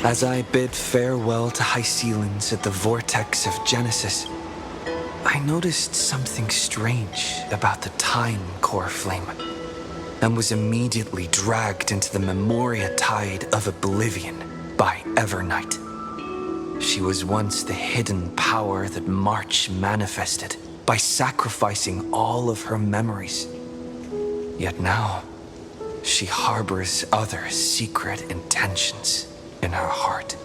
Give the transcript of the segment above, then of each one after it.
As I bid farewell to high ceilings at the vortex of Genesis, I noticed something strange about the time core flame, and was immediately dragged into the Memoria tide of oblivion by Evernight. She was once the hidden power that March manifested by sacrificing all of her memories. Yet now, she harbors other secret intentions in her heart.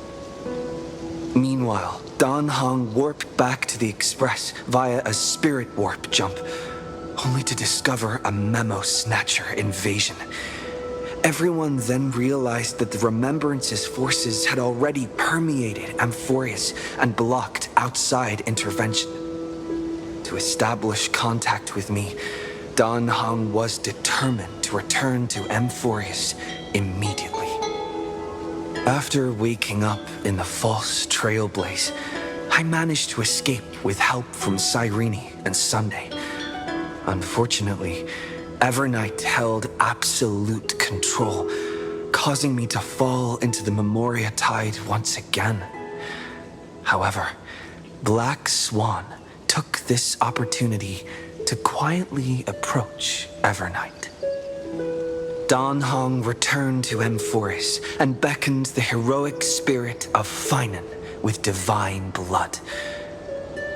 Meanwhile, Dan Heng warped back to the Express via a spirit warp jump, only to discover a memo snatcher invasion. Everyone then realized that the Remembrance's forces had already permeated Amphorius and blocked outside intervention. To establish contact with me, Dan Heng was determined to return to Amphorius immediately. After waking up in the false trailblaze, I managed to escape with help from Cyrene and Sunday. Unfortunately, Evernight held absolute control, causing me to fall into the Memoria tide once again. However, Black Swan took this opportunity to quietly approach Evernight. Dan Heng returned to Amphorus and beckoned the heroic spirit of Finan with divine blood.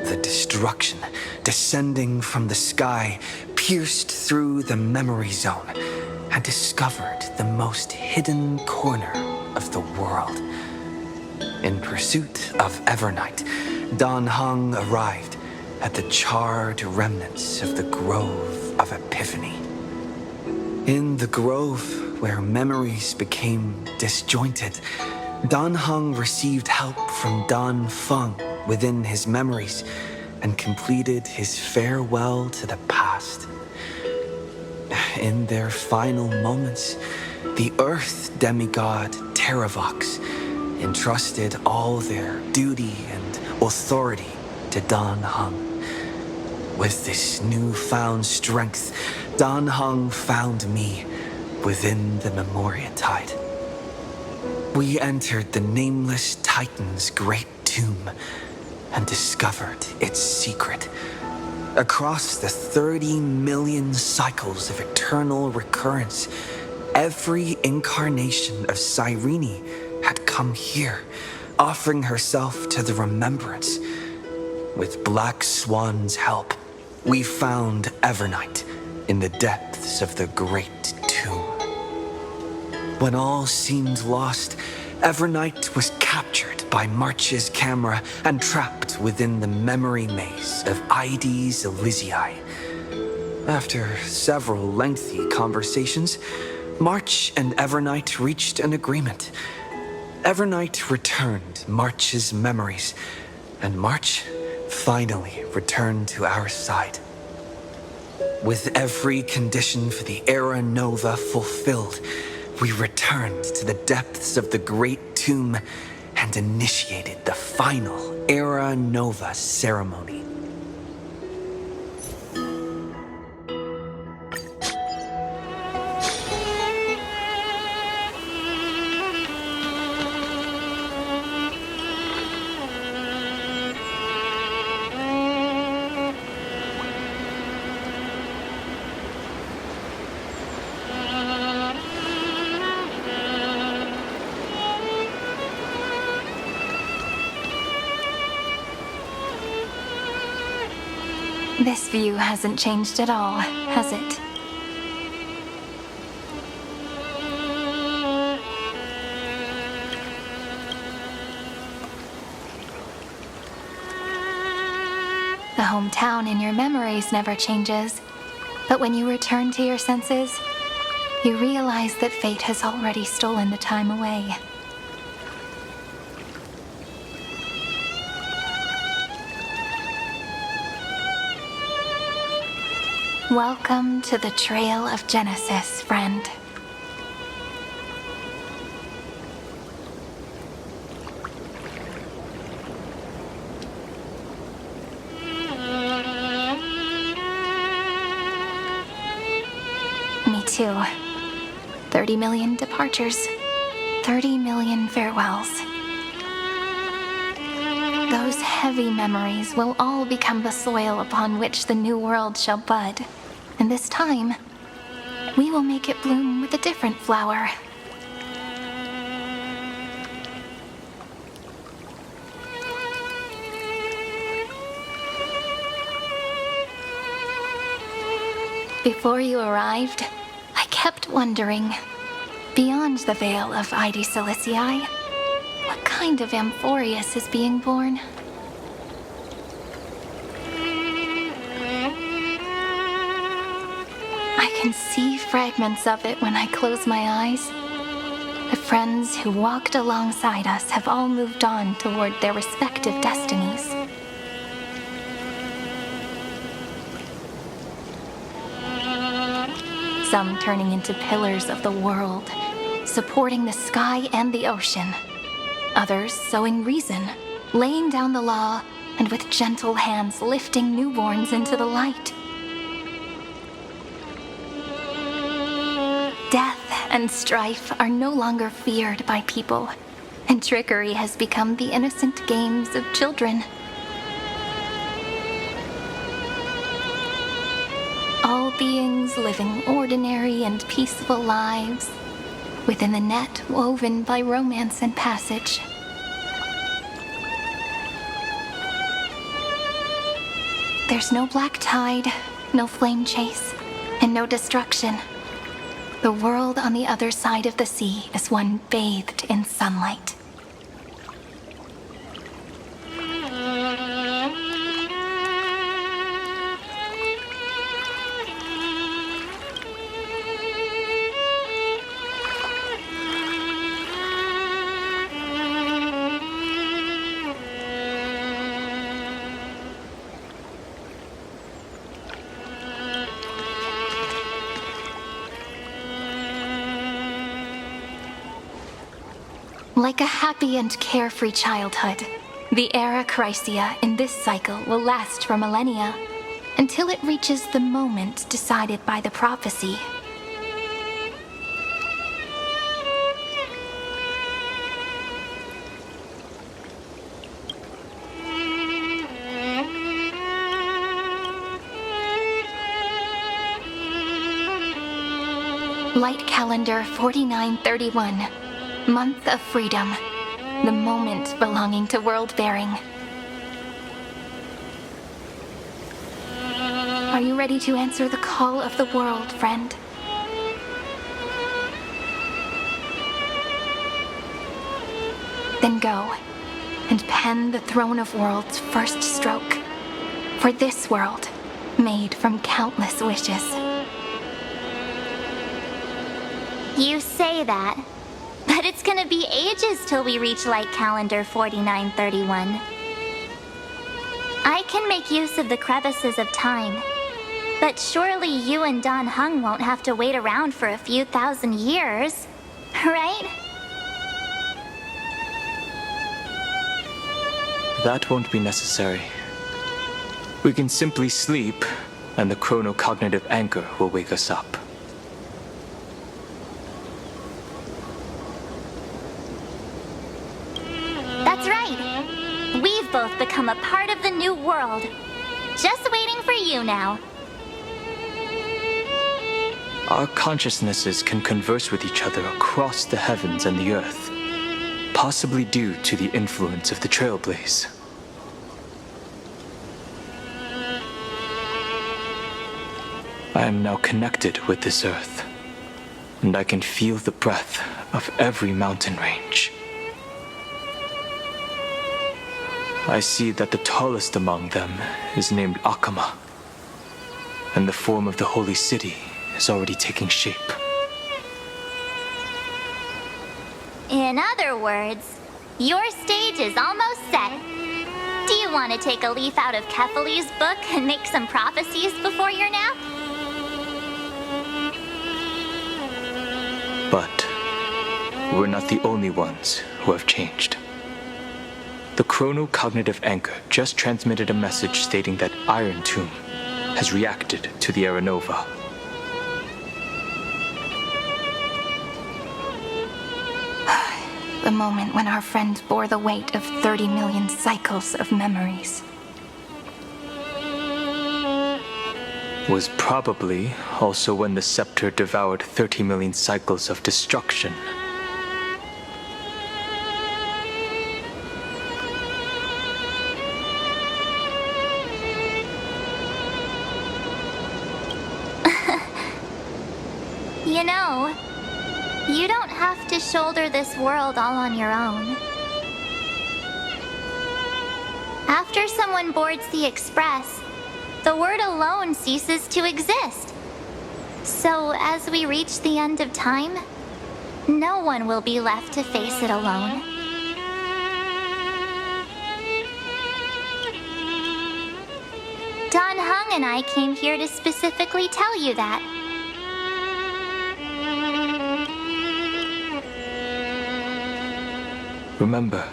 The destruction descending from the sky pierced through the memory zone and discovered the most hidden corner of the world. In pursuit of Evernight, Dan Heng arrived at the charred remnants of the Grove of Epiphany. In the grove, where memories became disjointed, Dan Heng received help from Dan Feng within his memories and completed his farewell to the past. In their final moments, the Earth demigod Terravox entrusted all their duty and authority to Dan Heng. With this newfound strength, Dan Heng found me within the Memoria tide. We entered the Nameless Titan's great tomb and discovered its secret. Across the 30 million cycles of eternal recurrence, every incarnation of Cyrene had come here, offering herself to the Remembrance. With Black Swan's help, we found Evernight in the depths of the Great Tomb. When all seemed lost, Evernight was captured by March's camera and trapped within the memory maze of Ides Elysiae. After several lengthy conversations, March and Evernight reached an agreement. Evernight returned March's memories, and March finally returned to our side. With every condition for the Era Nova fulfilled, we returned to the depths of the Great Tomb and initiated the final Era Nova ceremony. This view hasn't changed at all, has it? The hometown in your memories never changes, but when you return to your senses, you realize that fate has already stolen the time away. Welcome to the Trail of Genesis, friend. Me too. 30 million departures, 30 million farewells. Those heavy memories will all become the soil upon which the new world shall bud. And this time, we will make it bloom with a different flower. Before you arrived, I kept wondering, beyond the veil of Ide Silicii, what kind of Amphorius is being born? I can see fragments of it when I close my eyes. The friends who walked alongside us have all moved on toward their respective destinies. Some turning into pillars of the world, supporting the sky and the ocean. Others sowing reason, laying down the law, and with gentle hands lifting newborns into the light. Death and strife are no longer feared by people, and trickery has become the innocent games of children. All beings living ordinary and peaceful lives within the net woven by romance and passage. There's no black tide, no flame chase, and no destruction. The world on the other side of the sea is one bathed in sunlight. Like a happy and carefree childhood, the era Chrysia in this cycle will last for millennia, until it reaches the moment decided by the prophecy. Light calendar 4931. Month of freedom. The moment belonging to world-bearing. Are you ready to answer the call of the world, friend? Then go, and pen the Throne of Worlds' first stroke. For this world, made from countless wishes. You say that, but it's gonna be ages till we reach Light Calendar 4931. I can make use of the crevices of time, but surely you and Don Hung won't have to wait around for a few thousand years, right? That won't be necessary. We can simply sleep, and the chronocognitive anchor will wake us up. That's right. We've both become a part of the new world. Just waiting for you now. Our consciousnesses can converse with each other across the heavens and the earth, possibly due to the influence of the Trailblaze. I am now connected with this earth, and I can feel the breath of every mountain range. I see that the tallest among them is named Akama, and the form of the holy city is already taking shape. In other words, your stage is almost set. Do you want to take a leaf out of Kefali's book and make some prophecies before your nap? But we're not the only ones who have changed. The chronocognitive anchor just transmitted a message stating that Iron Tomb has reacted to the Era Nova. the moment when our friend bore the weight of 30 million cycles of memories. Was probably also when the scepter devoured 30 million cycles of destruction. You know, you don't have to shoulder this world all on your own. After someone boards the Express, the word alone ceases to exist. So as we reach the end of time, no one will be left to face it alone. Don Hung and I came here to specifically tell you that. Remember,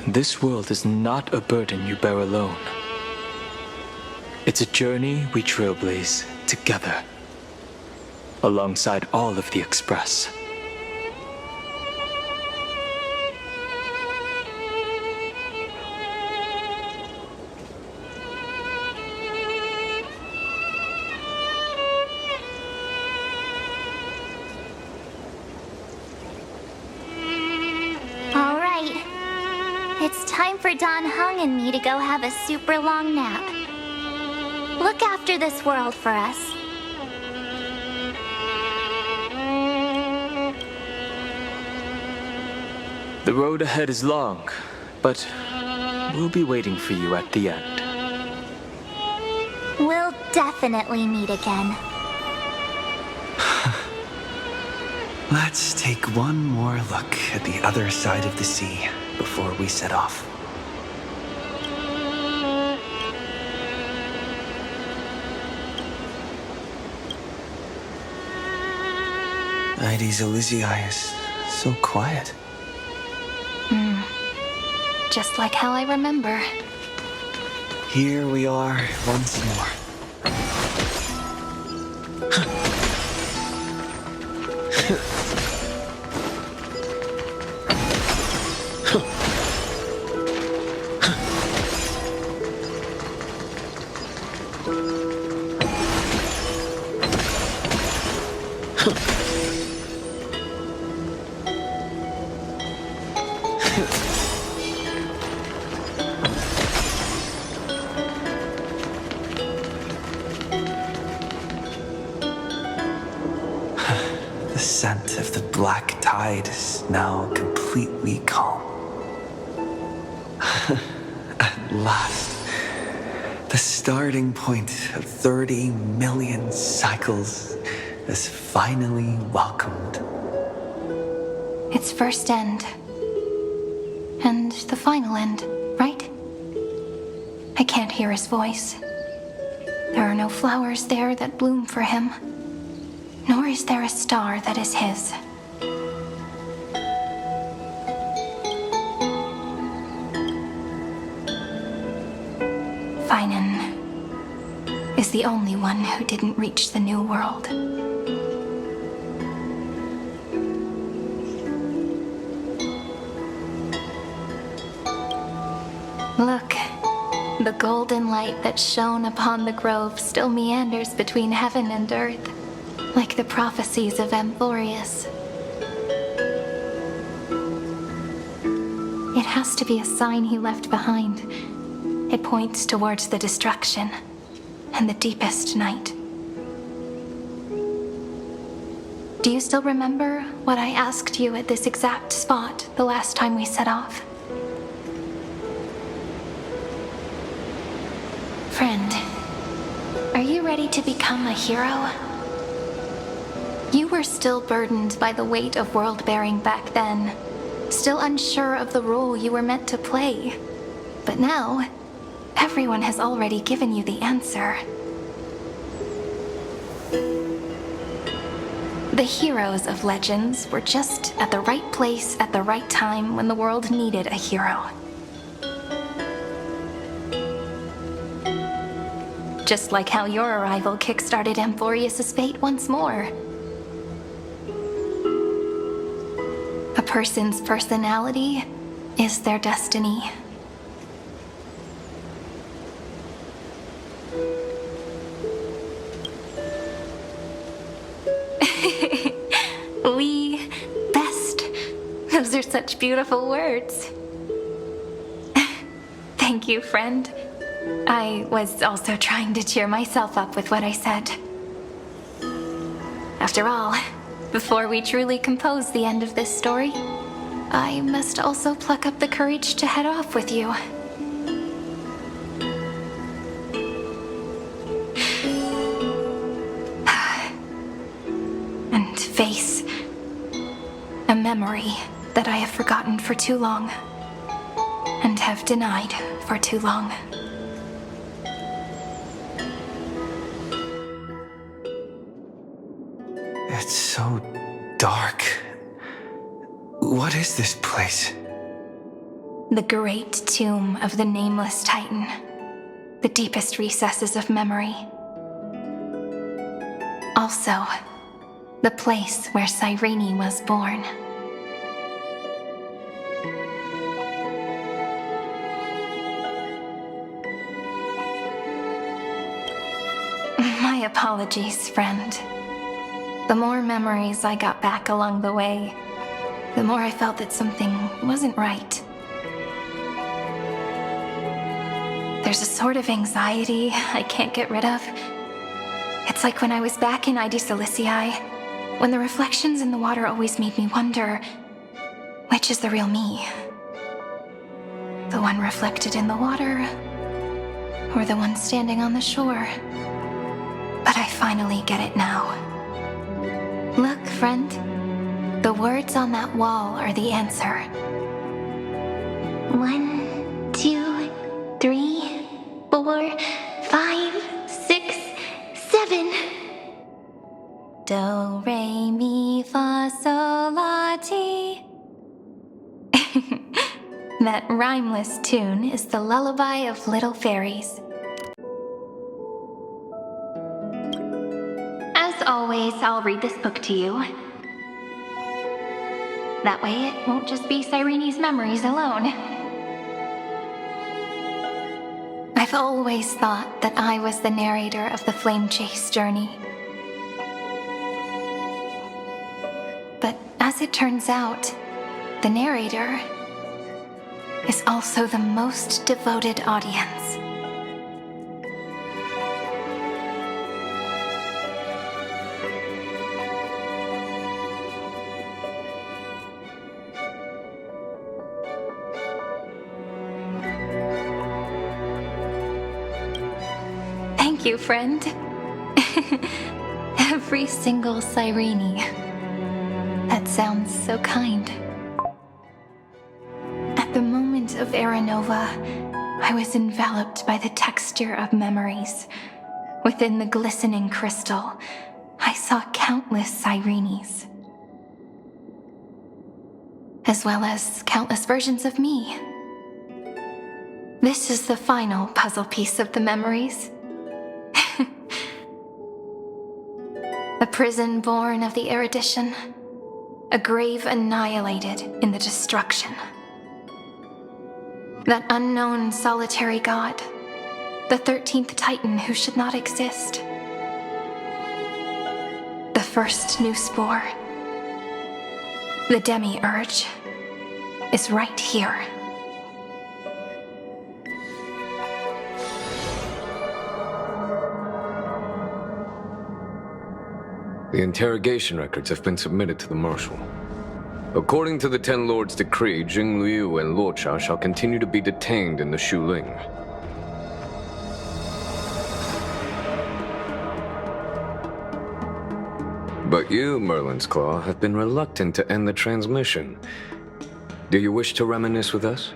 this world is not a burden you bear alone. It's a journey we trailblaze together, alongside all of the Express. All right. It's time for Don Hung and me to go have a super long nap. Look after this world for us. The road ahead is long, but we'll be waiting for you at the end. We'll definitely meet again. Let's take one more look at the other side of the sea before we set off. Heidi's Elysiae is so quiet. Just like how I remember. Here we are once more. The scent of the black tide is now completely calm. At last, the starting point of 30 million cycles is finally welcomed. Its first end. And the final end, right? I can't hear his voice. There are no flowers there that bloom for him. Nor is there a star that is his. Finan is the only one who didn't reach the new world. Look, the golden light that shone upon the grove still meanders between heaven and earth, like the prophecies of Amphorius. It has to be a sign he left behind. It points towards the destruction and the deepest night. Do you still remember what I asked you at this exact spot the last time we set off? Friend, are you ready to become a hero? You were still burdened by the weight of world-bearing back then, still unsure of the role you were meant to play. But now, everyone has already given you the answer. The heroes of legends were just at the right place at the right time when the world needed a hero. Just like how your arrival kickstarted Amphorius' fate once more. A person's personality is their destiny. We best. Those are such beautiful words. Thank you, friend. I was also trying to cheer myself up with what I said. After all, before we truly compose the end of this story, I must also pluck up the courage to head off with you. And face a memory that I have forgotten for too long, and have denied for too long. It's so dark. What is this place? The great tomb of the nameless Titan, the deepest recesses of memory. Also, the place where Cyrene was born. My apologies, friend. The more memories I got back along the way, the more I felt that something wasn't right. There's a sort of anxiety I can't get rid of. It's like when I was back in ID Silicii, when the reflections in the water always made me wonder, which is the real me? The one reflected in the water, or the one standing on the shore? But I finally get it now. Look, friend. The words on that wall are the answer. 1, 2, 3, 4, 5, 6, 7. Do, re, mi, fa, sol, la, ti. That rhymeless tune is the lullaby of little fairies. As always, I'll read this book to you. That way it won't just be Cyrene's memories alone. I've always thought that I was the narrator of the Flame Chase journey. But as it turns out, the narrator is also the most devoted audience. Thank you, friend. Every single Cyrene. That sounds so kind. At the moment of Aranova, I was enveloped by the texture of memories. Within the glistening crystal, I saw countless Cyrenes, as well as countless versions of me. This is the final puzzle piece of the memories. A prison born of the erudition, a grave annihilated in the destruction. That unknown solitary god, the 13th Titan who should not exist. The first new spore, the demiurge, is right here. The interrogation records have been submitted to the Marshal. According to the Ten Lords' decree, Jing Liu and Luocha shall continue to be detained in the Shuling. But you, Merlin's Claw, have been reluctant to end the transmission. Do you wish to reminisce with us?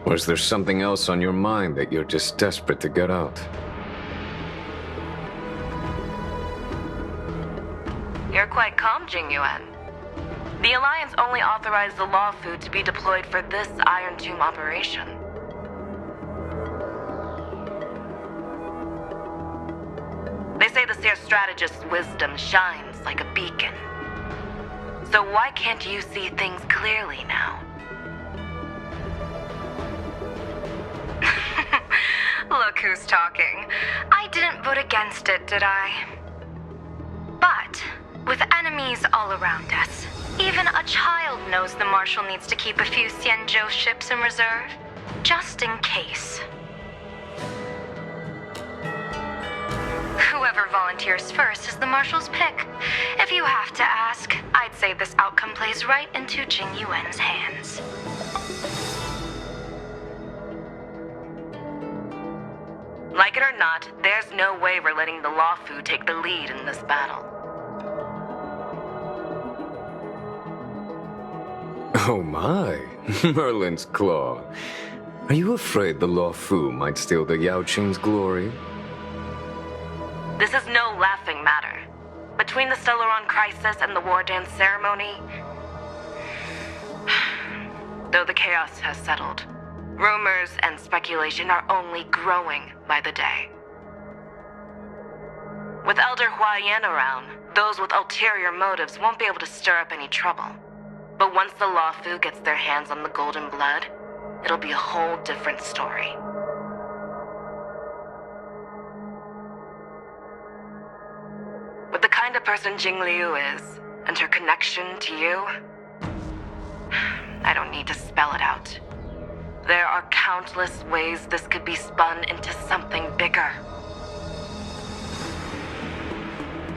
Or is there something else on your mind that you're just desperate to get out? You're quite calm, Jingyuan. The Alliance only authorized the Law Food to be deployed for this Iron Tomb operation. They say the Overseer Strategist's wisdom shines like a beacon. So why can't you see things clearly now? Look who's talking. I didn't vote against it, did I? But, with enemies all around us, even a child knows the Marshal needs to keep a few Xianzhou ships in reserve, just in case. Whoever volunteers first is the Marshal's pick. If you have to ask, I'd say this outcome plays right into Jing Yuan's hands. Like it or not, there's no way we're letting the Luofu take the lead in this battle. Oh my, Merlin's Claw. Are you afraid the Luofu might steal the Yao Qing's glory? This is no laughing matter. Between the Stellaron crisis and the war dance ceremony, though the chaos has settled, rumors and speculation are only growing by the day. With Elder Huayan around, those with ulterior motives won't be able to stir up any trouble. But once the Luofu gets their hands on the golden blood, it'll be a whole different story. With the kind of person Jing Liu is, and her connection to you, I don't need to spell it out. There are countless ways this could be spun into something bigger.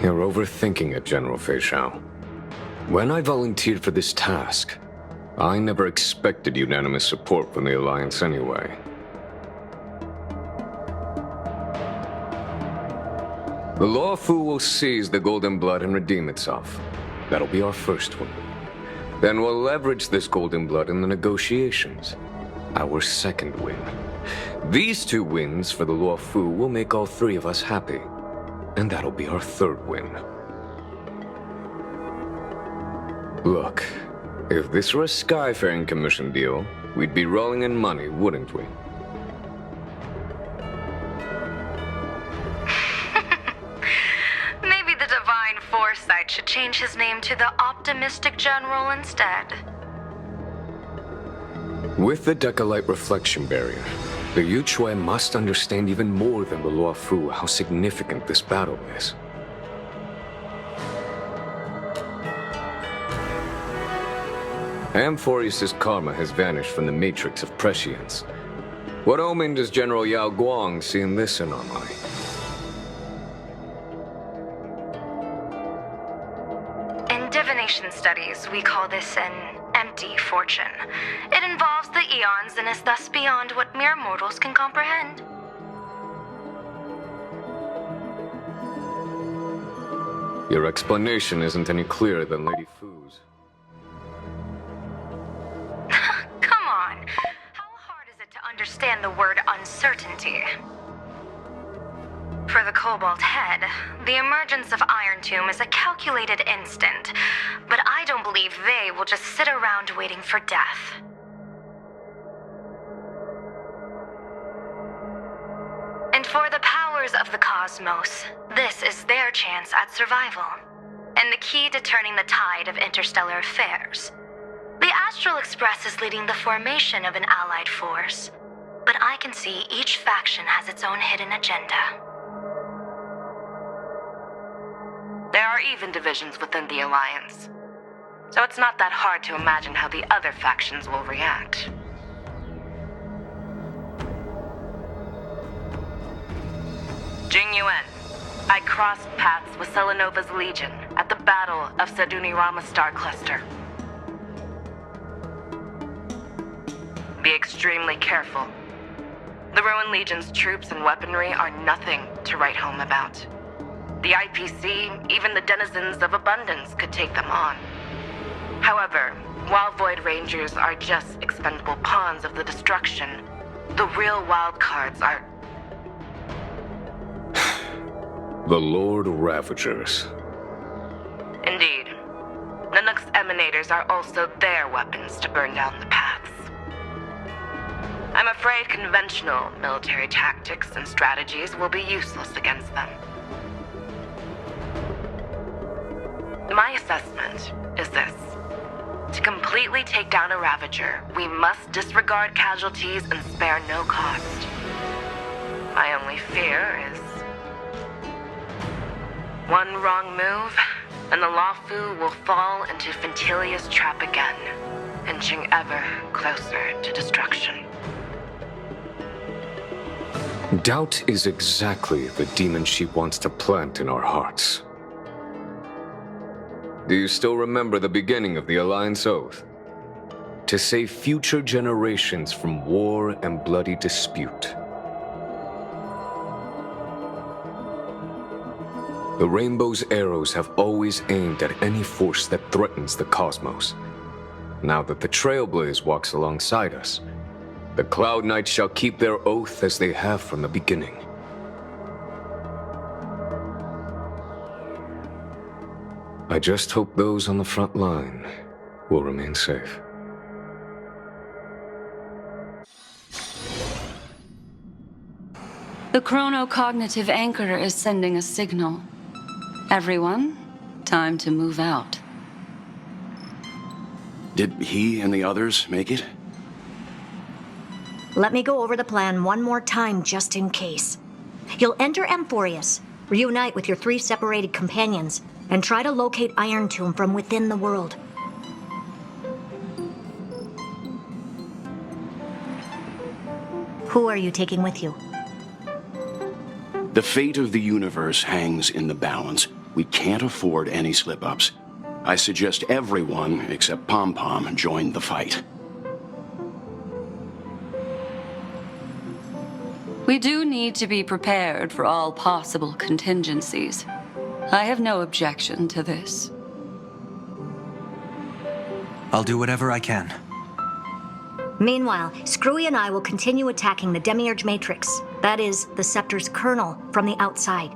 You're overthinking it, General Fei Shao. When I volunteered for this task, I never expected unanimous support from the Alliance anyway. The Luofu will seize the Golden Blood and redeem itself. That'll be our first one. Then we'll leverage this Golden Blood in the negotiations. Our second win. These 2 wins for the Luofu will make all 3 of us happy. And that'll be our third win. Look, if this were a Skyfaring Commission deal, we'd be rolling in money, wouldn't we? Maybe the Divine Foresight should change his name to the Optimistic General instead. With the Decalite Reflection Barrier, the Yuchue must understand even more than the Luofu how significant this battle is. Amphorius' karma has vanished from the matrix of prescience. What omen does General Yao Guang see in this anomaly? In divination studies, we call this an empty fortune. It involves the eons and is thus beyond what mere mortals can comprehend. Your explanation isn't any clearer than Lady Fu's. Come on. How hard is it to understand the word uncertainty? For the Cobalt Head, the emergence of Iron Tomb is a calculated instant, but I don't believe they will just sit around waiting for death. And for the powers of the cosmos, this is their chance at survival, and the key to turning the tide of interstellar affairs. The Astral Express is leading the formation of an allied force, but I can see each faction has its own hidden agenda. There are even divisions within the Alliance, so it's not that hard to imagine how the other factions will react. Jing Yuan, I crossed paths with Selenova's Legion at the Battle of Sedunirama Star Cluster. Be extremely careful. The Ruined Legion's troops and weaponry are nothing to write home about. The IPC, even the denizens of Abundance, could take them on. However, while Void Rangers are just expendable pawns of the destruction, the real wild cards are... The Lord Ravagers. Indeed. Nanook's emanators are also their weapons to burn down the paths. I'm afraid conventional military tactics and strategies will be useless against them. My assessment is this. To completely take down a Ravager, we must disregard casualties and spare no cost. My only fear is one wrong move, and the Lawfu will fall into Fintilia's trap again, inching ever closer to destruction. Doubt is exactly the demon she wants to plant in our hearts. Do you still remember the beginning of the Alliance Oath? To save future generations from war and bloody dispute. The Rainbow's arrows have always aimed at any force that threatens the cosmos. Now that the Trailblaze walks alongside us, the Cloud Knights shall keep their oath as they have from the beginning. I just hope those on the front line will remain safe. The chronocognitive anchor is sending a signal. Everyone, time to move out. Did he and the others make it? Let me go over the plan one more time, just in case. You'll enter Amphorius, reunite with your 3 separated companions, and try to locate Iron Tomb from within the world. Who are you taking with you? The fate of the universe hangs in the balance. We can't afford any slip-ups. I suggest everyone, except Pom Pom, join the fight. We do need to be prepared for all possible contingencies. I have no objection to this. I'll do whatever I can. Meanwhile, Screwy and I will continue attacking the Demiurge Matrix. That is, the Scepter's kernel, from the outside.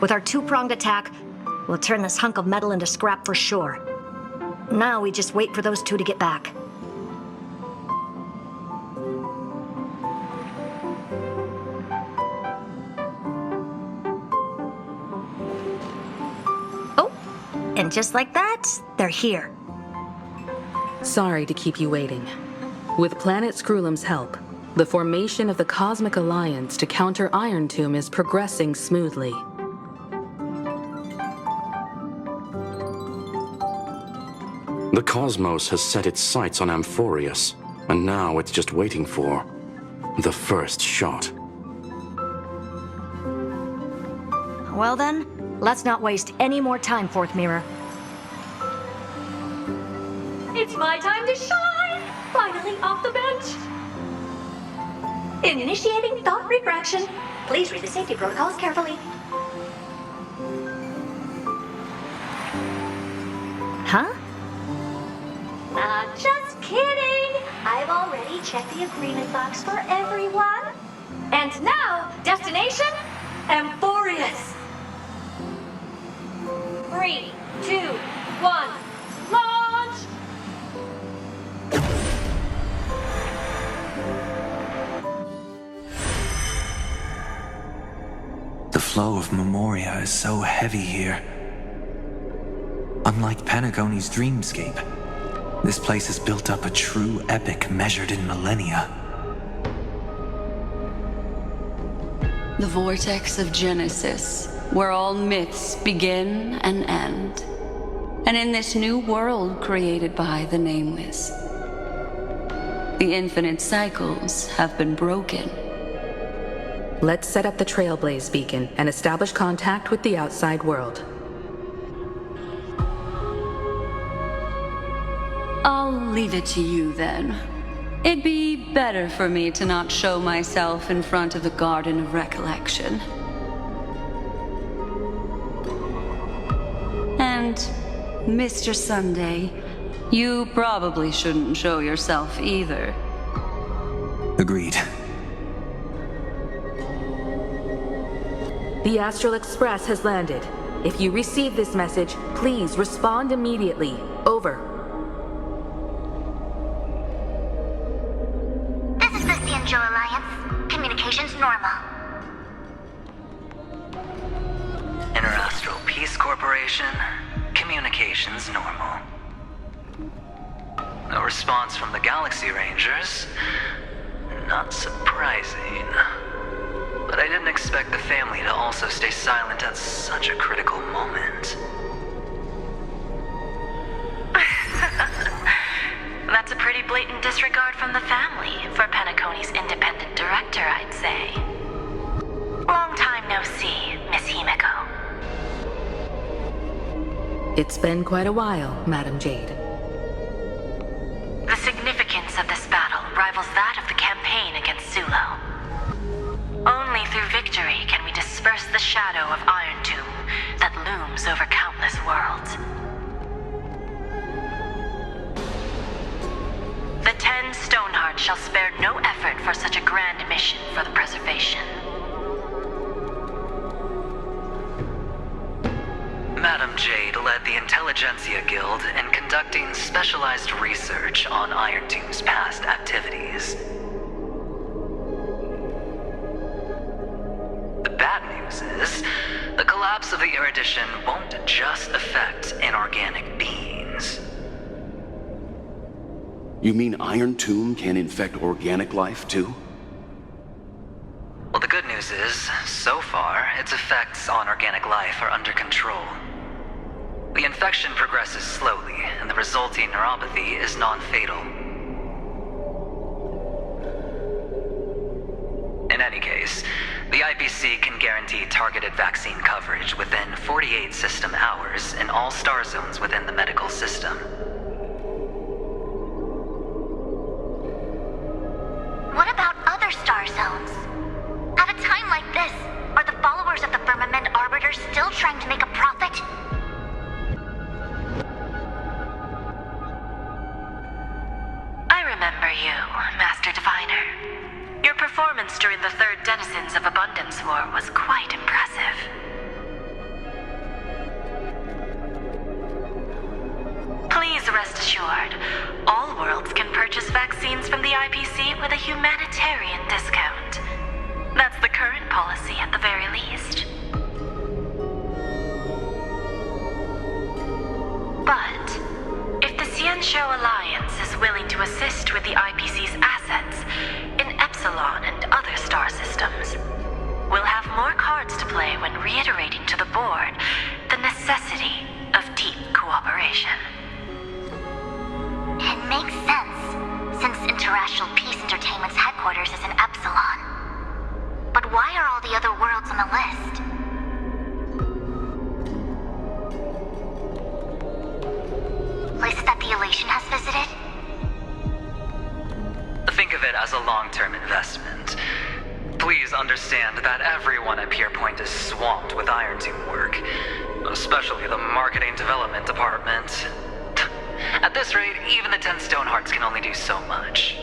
With our 2-pronged attack, we'll turn this hunk of metal into scrap for sure. Now we just wait for those 2 to get back. Oh, and just like that, they're here. Sorry to keep you waiting. With Planet Screwlum's help, the formation of the Cosmic Alliance to counter Iron Tomb is progressing smoothly. The cosmos has set its sights on Amphorius, and now it's just waiting for the first shot. Well then, let's not waste any more time, Fourth Mirror. It's my time to shine! Finally off the bench! Initiating thought refraction. Please read the safety protocols carefully. Huh? Just kidding! I've already checked the agreement box for everyone. And now, destination, Amphorius. 3, 2, 1, launch! The flow of Memoria is so heavy here. Unlike Panagoni's dreamscape, this place has built up a true epic measured in millennia. The vortex of Genesis, where all myths begin and end. And in this new world created by the Nameless, the infinite cycles have been broken. Let's set up the Trailblaze beacon and establish contact with the outside world. I'll leave it to you then. It'd be better for me to not show myself in front of the Garden of Recollection. And, Mr. Sunday, you probably shouldn't show yourself either. Agreed. The Astral Express has landed. If you receive this message, please respond immediately. Over. This is the Angel Alliance. Communications normal. Interastral Peace Corporation, communications normal. No response from the Galaxy Rangers. Not surprising. But I didn't expect the family to also stay silent at such a critical moment. That's a pretty blatant disregard from the family for Penacony's independent director, I'd say. Long time no see, Miss Himiko. It's been quite a while, Madam Jade. The significance of this battle rivals that of the campaign against Sulo. Only through victory can we disperse the shadow of Iron Tomb that looms over countless worlds. The 10 Stonehearts shall spare no effort for such a grand mission for the preservation. Madam Jade led the Intelligentsia Guild in conducting specialized research on Iron Tomb's past activities. The bad news is, the collapse of the Erudition won't just affect inorganic beings. You mean Iron Tomb can infect organic life, too? Well, the good news is, so far, its effects on organic life are under control. The infection progresses slowly, and the resulting neuropathy is non-fatal. In any case, the IPC can guarantee targeted vaccine coverage within 48 system hours in all star zones within the medical system. What about other star zones? At a time like this, are the followers of the Firmament Arbiters still trying to make a profit? I remember you, Master Diviner. Your performance during the Third Denizens of Abundance War was quite impressive. Please rest assured, all worlds can purchase vaccines from the IPC with a humanitarian discount. That's the current policy at the very least. But if the Xianzhou Alliance is willing to assist with the IPC's assets in Epsilon and other star systems, we'll have more cards to play when reiterating to the board the necessity of deep cooperation. It makes sense, since Interastral Peace Entertainment's headquarters is in Epsilon. But why are all the other worlds on the list? Places that the Elation has visited? Think of it as a long-term investment. Please understand that everyone at Pierpoint is swamped with Iron Tomb work, especially the marketing development department. At this rate, even the 10 Stonehearts can only do so much.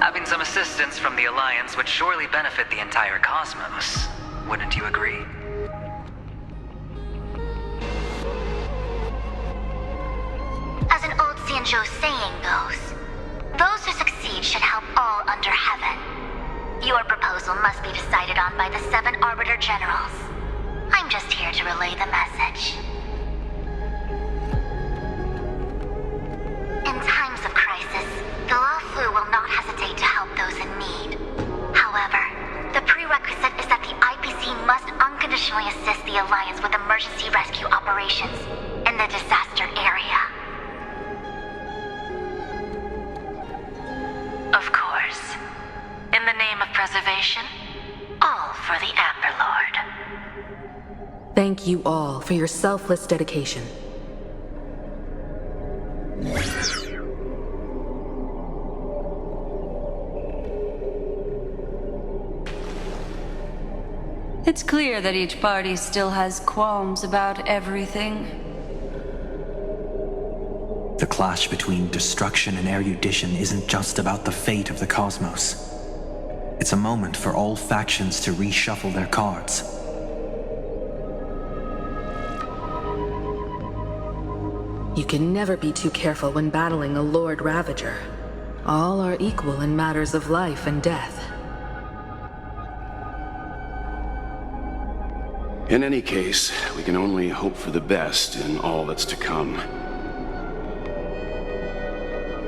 Having some assistance from the Alliance would surely benefit the entire cosmos. Wouldn't you agree? As an old Xianzhou saying goes, those who succeed should help all under heaven. Your proposal must be decided on by the 7 Arbiter Generals. I'm just here to relay the message. In times of crisis, the Luofu will not hesitate to help those in need. However, the prerequisite is that the IPC must unconditionally assist the Alliance with emergency rescue operations in the disaster area. Of course. In the name of preservation, all for the Amber Lord. Thank you all for your selfless dedication. It's clear that each party still has qualms about everything. The clash between destruction and erudition isn't just about the fate of the cosmos. It's a moment for all factions to reshuffle their cards. You can never be too careful when battling a Lord Ravager. All are equal in matters of life and death. In any case, we can only hope for the best in all that's to come.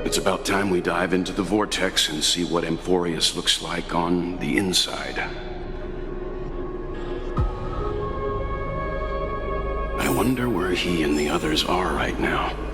It's about time we dive into the vortex and see what Amphorius looks like on the inside. I wonder where he and the others are right now.